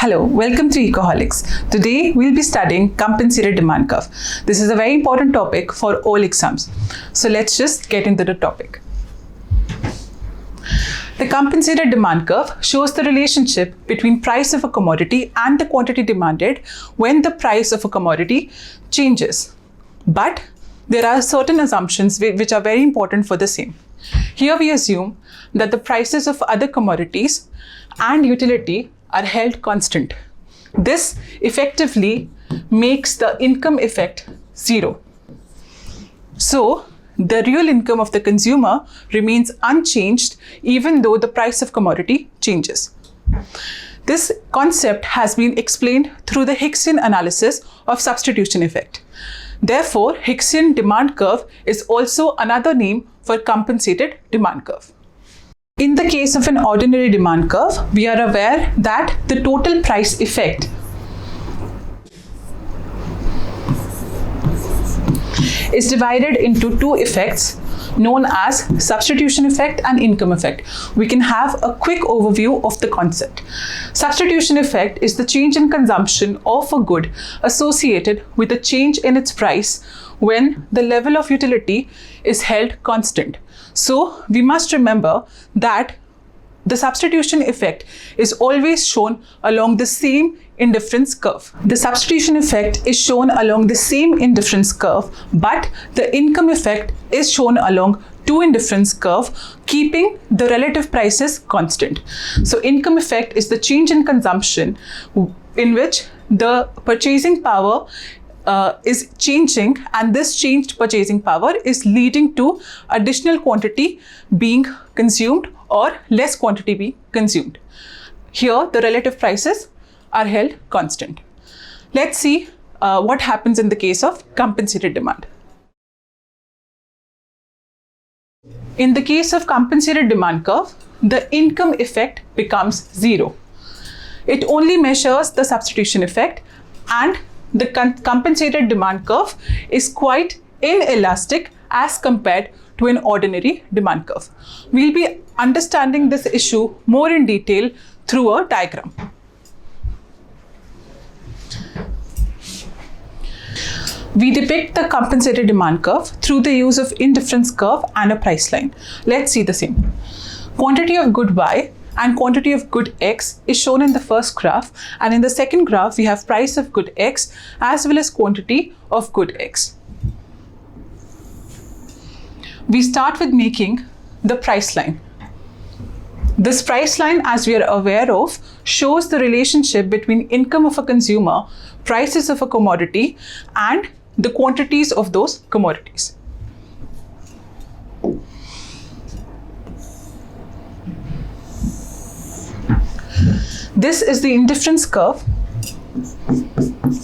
Hello, welcome to Ecoholics. Today we'll be studying compensated demand curve. This is a very important topic for all exams. So let's just get into the topic. The compensated demand curve shows the relationship between price of a commodity and the quantity demanded when the price of a commodity changes. But there are certain assumptions which are very important for the same. Here we assume that the prices of other commodities and utility are held constant. This effectively makes the income effect zero. So the real income of the consumer remains unchanged even though the price of commodity changes. This concept has been explained through the Hicksian analysis of substitution effect. Therefore, Hicksian demand curve is also another name for compensated demand curve. In the case of an ordinary demand curve, we are aware that the total price effect is divided into two effects known as substitution effect and income effect. We can have a quick overview of the concept. Substitution effect is the change in consumption of a good associated with a change in its price when the level of utility is held constant. So we must remember that the substitution effect is always shown along the same indifference curve. The substitution effect is shown along the same indifference curve, but the income effect is shown along two indifference curve, keeping the relative prices constant. So income effect is the change in consumption in which the purchasing power is changing, and this changed purchasing power is leading to additional quantity being consumed or less quantity being consumed. Here the relative prices are held constant. Let's see what happens in the case of compensated demand. In the case of compensated demand curve, the income effect becomes zero. It only measures the substitution effect, and the compensated demand curve is quite inelastic as compared to an ordinary demand curve. We'll be understanding this issue more in detail through a diagram. We depict the compensated demand curve through the use of indifference curve and a price line. Let's see the same. Quantity of good Y and quantity of good X is shown in the first graph, and in the second graph we have price of good X as well as quantity of good X. We start with making the price line. This price line, as we are aware of, shows the relationship between income of a consumer, prices of a commodity, and the quantities of those commodities. This is the indifference curve.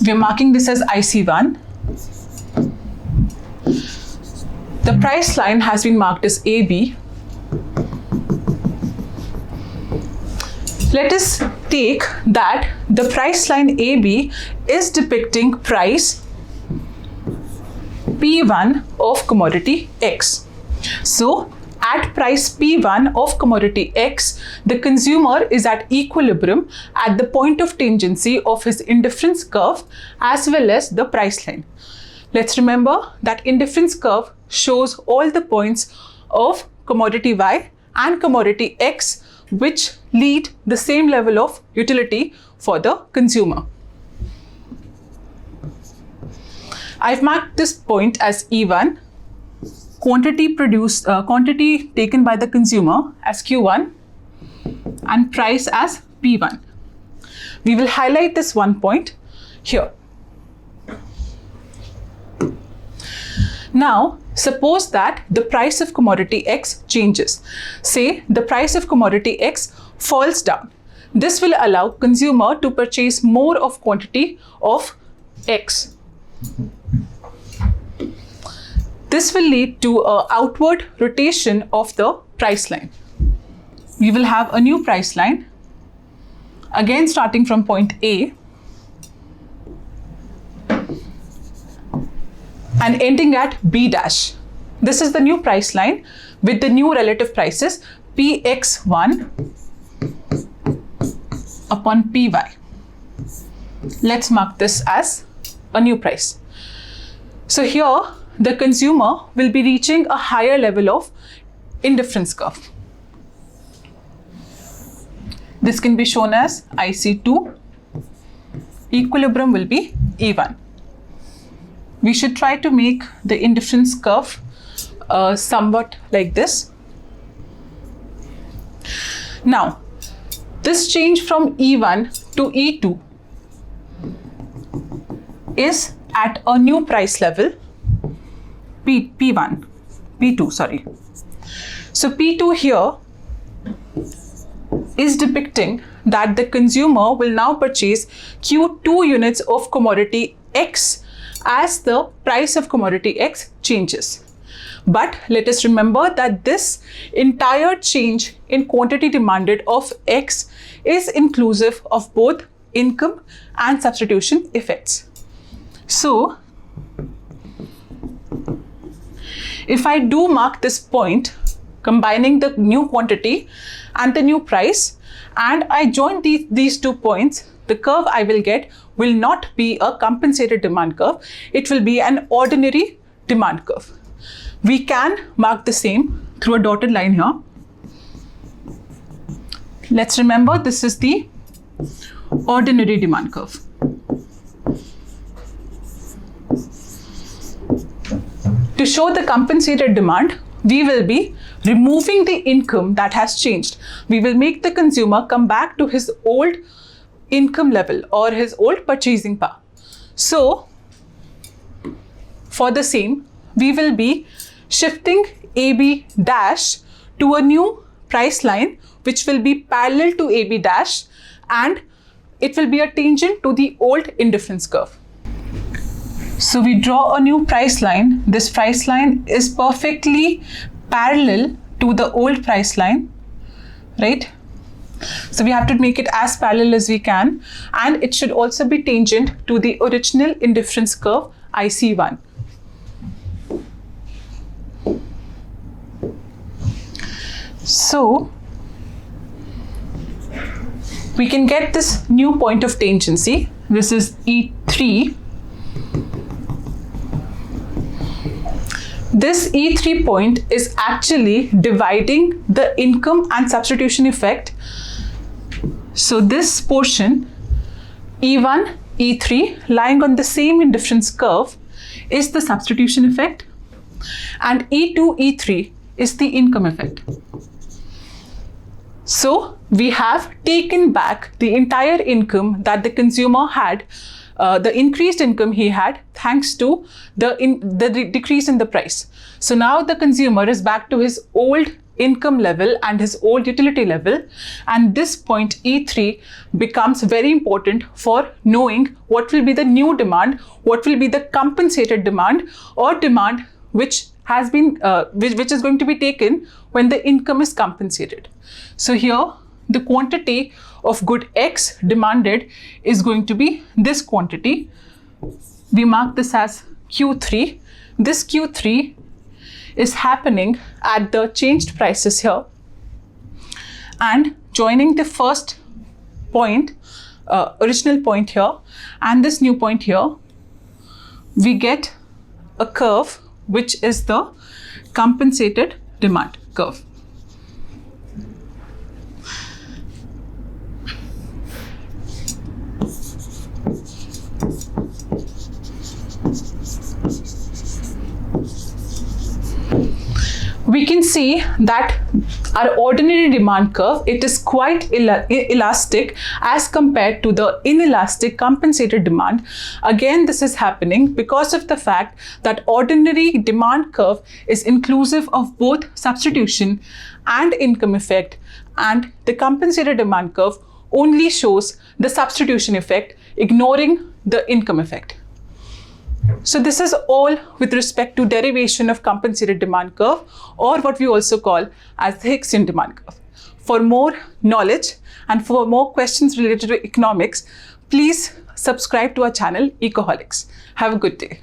We're marking this as IC1. The price line has been marked as AB. Let us take that the price line AB is depicting price P1 of commodity X. So at price P1 of commodity X, the consumer is at equilibrium at the point of tangency of his indifference curve as well as the price line. Let's remember that indifference curve shows all the points of commodity Y and commodity X which lead the same level of utility for the consumer. I've marked this point as E1. Quantity taken by the consumer as Q1 and price as P1. We will highlight this one point here. Now, suppose that the price of commodity X changes. Say the price of commodity X falls down. This will allow consumer to purchase more of quantity of X. This will lead to an outward rotation of the price line. We will have a new price line, again starting from point A and ending at B dash. This is the new price line with the new relative prices Px1 upon Py. Let's mark this as a new price. So here, the consumer will be reaching a higher level of indifference curve. This can be shown as IC2. Equilibrium will be E1. We should try to make the indifference curve somewhat like this. Now, this change from E1 to E2 is at a new price level, P2, sorry. So P2 here is depicting that the consumer will now purchase Q2 units of commodity X as the price of commodity X changes. But let us remember that this entire change in quantity demanded of X is inclusive of both income and substitution effects. So, if I do mark this point, combining the new quantity and the new price, and I join these 2 points, the curve I will get will not be a compensated demand curve. It will be an ordinary demand curve. We can mark the same through a dotted line here. Let's remember this is the ordinary demand curve. To show the compensated demand, we will be removing the income that has changed. We will make the consumer come back to his old income level or his old purchasing power. So, for the same, we will be shifting AB dash to a new price line which will be parallel to AB dash, and it will be a tangent to the old indifference curve. So we draw a new price line. This price line is perfectly parallel to the old price line, right? So we have to make it as parallel as we can, and it should also be tangent to the original indifference curve IC1. So we can get this new point of tangency. This is E3. This E3 point is actually dividing the income and substitution effect. So this portion, E1, E3, lying on the same indifference curve is the substitution effect, and E2, E3 is the income effect. So we have taken back the entire income that the consumer had, the increased income he had thanks to the decrease in the price. So now the consumer is back to his old income level and his old utility level, and this point E3 becomes very important for knowing what will be the new demand, what will be the compensated demand or demand which has been which is going to be taken when the income is compensated. So here the quantity of good X demanded is going to be this quantity. We mark this as Q3. This Q3 is happening at the changed prices here, and joining the first point, original point here and this new point here, we get a curve which is the compensated demand curve. We can see that our ordinary demand curve, it is quite elastic as compared to the inelastic compensated demand. Again, this is happening because of the fact that ordinary demand curve is inclusive of both substitution and income effect, and the compensated demand curve only shows the substitution effect, ignoring the income effect. So this is all with respect to derivation of compensated demand curve, or what we also call as the Hicksian demand curve. For more knowledge and for more questions related to economics, please subscribe to our channel, Ecoholics. Have a good day.